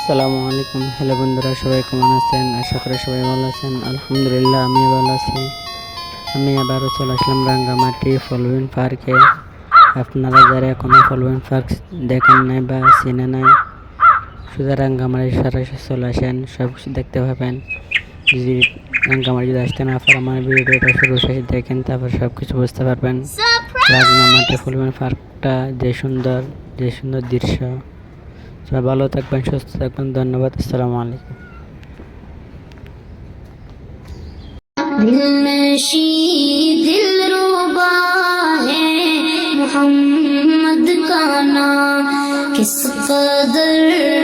আসসালামু আলাইকুম। হ্যালো বন্ধুরা, সবাই কেমন আছেন? আশা করি সবাই ভালো আছেন। আলহামদুলিল্লাহ, আমি ভালো আছি। আমি আবারও চলে আসলাম রাঙ্গামাটি ফলউইন পার্কে। আপনারা যারা এখনো ফলউইন পার্ক দেখেন নাই বা চিনে নাই, শুধু রাঙ্গামাটি সরাসরি চলে আসেন, সব কিছু দেখতে পাবেন। যদি রাঙ্গামাটি যদি আসতে না পারেন, আমার ভিডিওটা শুরু শেষ দেখেন, তারপর সব কিছু বুঝতে পারবেন। রাঙ্গামাটি ফলউইন পার্কটা যে সুন্দর দৃশ্য। সবাই ভালো থাকবেন, সুস্থ থাকবেন। ধন্যবাদ। আসসালামু আলাইকুম। दिलरुबा है मोहम्मद का नाम, किस कदर